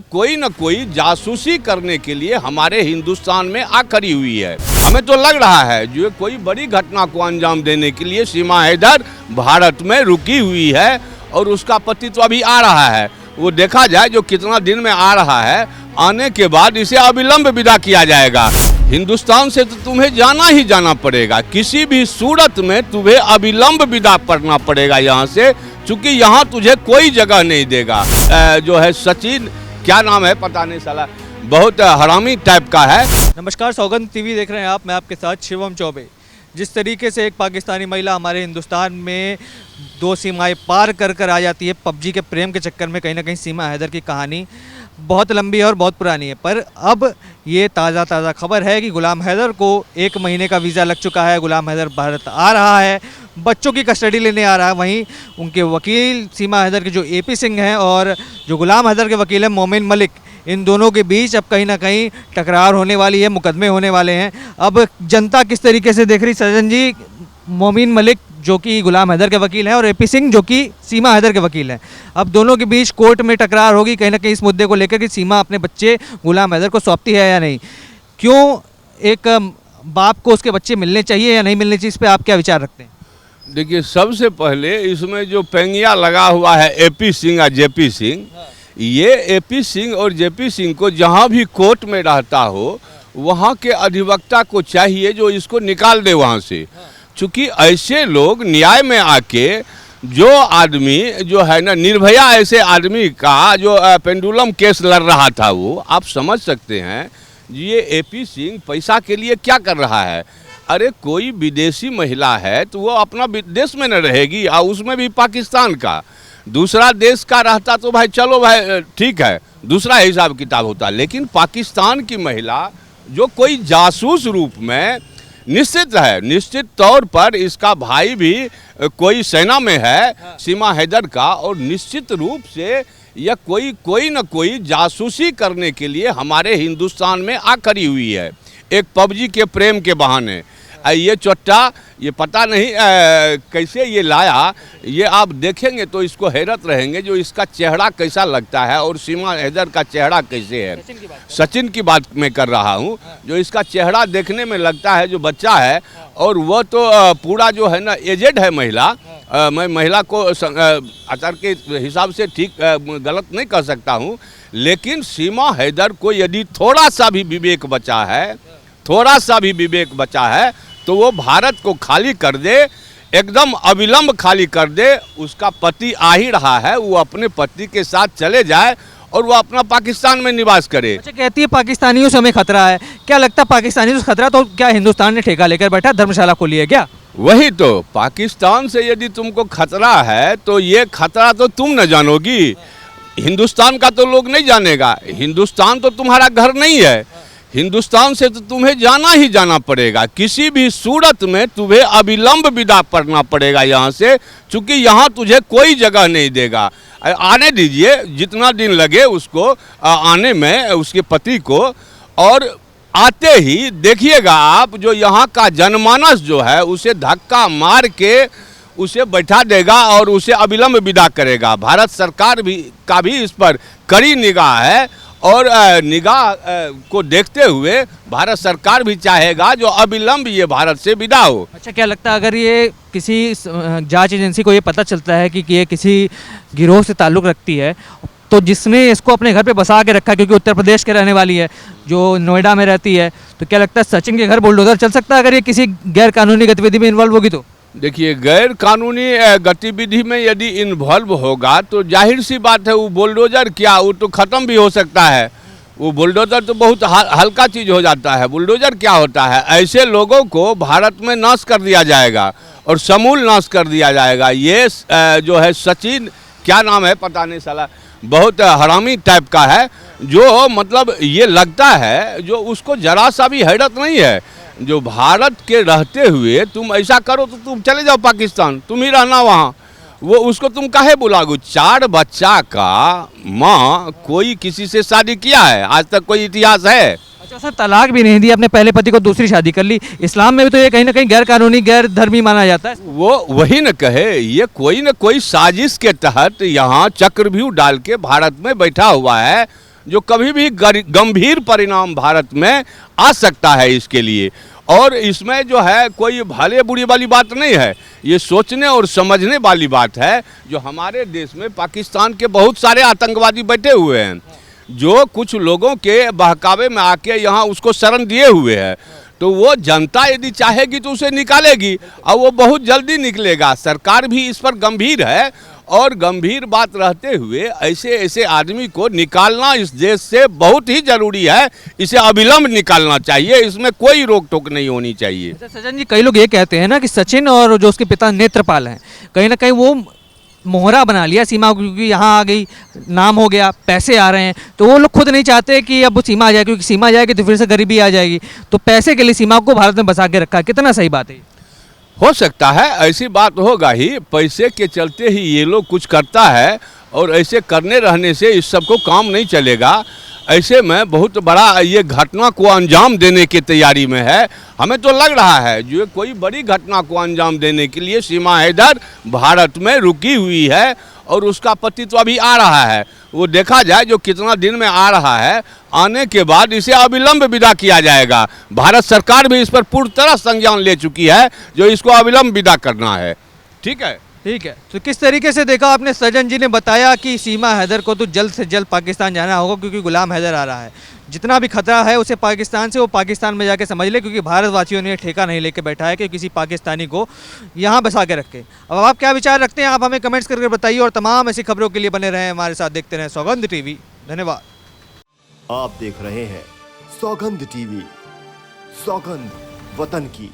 कोई न कोई जासूसी करने के लिए हमारे हिंदुस्तान में आ खड़ी हुई है। हमें तो लग रहा है जो कोई बड़ी घटना को अंजाम देने के लिए सीमा हैदर भारत में रुकी हुई है और उसका पति तो अभी आ रहा है। वो देखा जाए जो कितना दिन में आ रहा है, आने के बाद इसे अविलंब विदा किया जाएगा। हिंदुस्तान से तो तुम्हें जाना ही जाना पड़ेगा, किसी भी सूरत में तुम्हें अविलंब विदा करना पड़ेगा यहाँ से, क्योंकि यहाँ तुझे कोई जगह नहीं देगा। जो है सचिन, क्या नाम है पता नहीं, साला बहुत हरामी टाइप का है। नमस्कार, सौगंध टीवी देख रहे हैं आप, मैं आपके साथ शिवम चौबे। जिस तरीके से एक पाकिस्तानी महिला हमारे हिंदुस्तान में दो सीमाएं पार कर आ जाती है पबजी के प्रेम के चक्कर में, कहीं ना कहीं सीमा हैदर की कहानी बहुत लंबी है और बहुत पुरानी है। पर अब ये ताज़ा खबर है कि गुलाम हैदर को 1 महीने का वीज़ा लग चुका है। गुलाम हैदर भारत आ रहा है, बच्चों की कस्टडी लेने आ रहा है। वहीं उनके वकील सीमा हैदर के जो एपी सिंह हैं और जो गुलाम हैदर के वकील हैं मोमिन मलिक, इन दोनों के बीच अब कहीं ना कहीं टकरार होने वाली है, मुकदमे होने वाले हैं। अब जनता किस तरीके से देख रही, सजन जी, मोमिन मलिक जो कि गुलाम हैदर के वकील हैं और एपी सिंह जो कि सीमा हैदर के वकील हैं, अब दोनों के बीच कोर्ट में टकरार होगी कहीं ना कहीं इस मुद्दे को लेकर कि सीमा अपने बच्चे गुलाम हैदर को सौंपती है या नहीं। क्यों एक बाप को उसके बच्चे मिलने चाहिए या नहीं मिलने चाहिए, इस पर आप क्या विचार रखते हैं? देखिए, सबसे पहले इसमें जो पेंगिया लगा हुआ है एपी सिंह और जेपी सिंह, ये एपी सिंह और जेपी सिंह को जहाँ भी कोर्ट में रहता हो वहाँ के अधिवक्ता को चाहिए जो इसको निकाल दे वहाँ से। चूँकि ऐसे लोग न्याय में आके, जो आदमी जो है ना निर्भया, ऐसे आदमी का जो पेंडुलम केस लड़ रहा था, वो आप समझ सकते हैं ये एपी सिंह पैसा के लिए क्या कर रहा है। अरे कोई विदेशी महिला है तो वो अपना देश में न रहेगी, और उसमें भी पाकिस्तान का। दूसरा देश का रहता तो भाई चलो भाई ठीक है, दूसरा हिसाब किताब होता। लेकिन पाकिस्तान की महिला जो कोई जासूस रूप में, निश्चित तौर पर इसका भाई भी कोई सेना में है सीमा हैदर का, और निश्चित रूप से यह कोई न कोई जासूसी करने के लिए हमारे हिंदुस्तान में आ खड़ी हुई है, एक पबजी के प्रेम के बहाने। ये चोट्टा, ये पता नहीं कैसे ये लाया, ये आप देखेंगे तो इसको हैरत रहेंगे जो इसका चेहरा कैसा लगता है और सीमा हैदर का चेहरा कैसे है। सचिन की बात मैं कर रहा हूँ, जो इसका चेहरा देखने में लगता है जो बच्चा है, और वह तो पूरा जो है ना एजेड है महिला। मैं महिला को आचार के हिसाब से ठीक गलत नहीं कर सकता हूँ, लेकिन सीमा हैदर को यदि थोड़ा सा भी विवेक बचा है तो वो भारत को खाली कर दे, एकदम अविलंब खाली कर दे। उसका पति आ ही रहा है, वो अपने पति के साथ चले जाए और वो अपना पाकिस्तान में निवास करे। अच्छा, कहती है पाकिस्तानियों से हमें खतरा है, क्या लगता है पाकिस्तानियों से खतरा? तो क्या हिंदुस्तान ने ठेका लेकर बैठा, धर्मशाला खोली है क्या? वही तो, पाकिस्तान से यदि तुमको खतरा है तो ये खतरा तो तुम न जानोगी, हिंदुस्तान का तो लोग नहीं जानेगा। हिंदुस्तान तो तुम्हारा घर नहीं है, हिंदुस्तान से तो तुम्हें जाना ही जाना पड़ेगा, किसी भी सूरत में तुम्हें अविलंब विदा करना पड़ेगा यहाँ से, क्योंकि यहाँ तुझे कोई जगह नहीं देगा। आने दीजिए, जितना दिन लगे उसको आने में, उसके पति को, और आते ही देखिएगा आप जो यहाँ का जनमानस जो है उसे धक्का मार के उसे बैठा देगा और उसे अविलंब विदा करेगा। भारत सरकार का भी इस पर कड़ी निगाह है, और निगाह को देखते हुए भारत सरकार भी चाहेगा जो अविलंब ये भारत से विदा हो। अच्छा, क्या लगता है अगर ये किसी जांच एजेंसी को ये पता चलता है कि ये किसी गिरोह से ताल्लुक़ रखती है, तो जिसने इसको अपने घर पे बसा के रखा है, क्योंकि उत्तर प्रदेश के रहने वाली है, जो नोएडा में रहती है, तो क्या लगता है सचिन के घर बुलडोजर चल सकता है अगर ये किसी गैर कानूनी गतिविधि में इन्वॉल्व होगी? तो देखिए, गैर कानूनी गतिविधि में यदि इन्वॉल्व होगा तो जाहिर सी बात है वो बुलडोजर क्या, वो तो ख़त्म भी हो सकता है। वो बुलडोजर तो बहुत हल्का चीज़ हो जाता है। बुलडोजर क्या होता है, ऐसे लोगों को भारत में नाश कर दिया जाएगा और समूल नाश कर दिया जाएगा। ये जो है सचिन, क्या नाम है पता नहीं, साला बहुत हरामी टाइप का है, जो मतलब ये लगता है जो उसको जरा सा भी हैरत नहीं है जो भारत के रहते हुए तुम ऐसा करो तो तुम चले जाओ पाकिस्तान, तुम ही रहना वहाँ। वो उसको तुम काहे बुलाओगे? 4 बच्चा का माँ कोई किसी से शादी किया है आज तक, कोई इतिहास है? अच्छा सर, तलाक भी नहीं दी, अपने पहले पति को दूसरी शादी कर ली। इस्लाम में भी तो ये कहीं ना कहीं गैर कानूनी, गैर धर्मी माना जाता है। वो वही न कहे, ये कोई न कोई साजिश के तहत यहाँ चक्रव्यूह डाल के भारत में बैठा हुआ है। जो कभी भी गंभीर परिणाम भारत में आ सकता है इसके लिए। और इसमें जो है कोई भले बुरी वाली बात नहीं है, ये सोचने और समझने वाली बात है। जो हमारे देश में पाकिस्तान के बहुत सारे आतंकवादी बैठे हुए हैं, जो कुछ लोगों के बहकावे में आके यहाँ उसको शरण दिए हुए हैं, तो वो जनता यदि चाहेगी तो उसे निकालेगी और वो बहुत जल्दी निकलेगा। सरकार भी इस पर गंभीर है और गंभीर बात रहते हुए ऐसे ऐसे आदमी को निकालना इस देश से बहुत ही जरूरी है। इसे अविलंब निकालना चाहिए, इसमें कोई रोक टोक नहीं होनी चाहिए। अच्छा सचिन जी, कई लोग ये कहते हैं ना कि सचिन और जो उसके पिता नेत्रपाल हैं, कहीं ना कहीं वो मोहरा बना लिया सीमा को, क्योंकि यहाँ आ गई, नाम हो गया, पैसे आ रहे हैं, तो वो लोग खुद नहीं चाहते कि अब वो सीमा आ जाए, क्योंकि सीमा आ जाएगी तो फिर से गरीबी आ जाएगी, तो पैसे के लिए सीमा को भारत में बसा के रखा है। कितना सही बात है? हो सकता है, ऐसी बात होगा ही, पैसे के चलते ही ये लोग कुछ करता है और ऐसे करने रहने से इस सबको काम नहीं चलेगा। ऐसे में बहुत बड़ा ये घटना को अंजाम देने की तैयारी में है। हमें तो लग रहा है जो कोई बड़ी घटना को अंजाम देने के लिए सीमा हैदर भारत में रुकी हुई है और उसका पति तो अभी आ रहा है। वो देखा जाए जो कितना दिन में आ रहा है, आने के बाद इसे अविलंब विदा किया जाएगा। भारत सरकार भी इस पर पूर्ण तरह संज्ञान ले चुकी है जो इसको अविलंब विदा करना है। ठीक है, ठीक है। तो किस तरीके से देखा आपने, सजन जी ने बताया कि सीमा हैदर को तो जल्द से जल्द पाकिस्तान जाना होगा, क्योंकि गुलाम हैदर आ रहा है। जितना भी खतरा है उसे पाकिस्तान से, वो पाकिस्तान में जाके समझ ले, क्योंकि भारतवासियों ने ठेका नहीं लेके बैठा है कि किसी पाकिस्तानी को यहाँ बसा के रखे। अब आप क्या विचार रखते हैं, आप हमें कमेंट्स करके बताइए और तमाम ऐसी खबरों के लिए बने रहें हमारे साथ, देखते रहें सौगंध टीवी। धन्यवाद। आप देख रहे हैं सौगंध टीवी, सौगंध वतन की।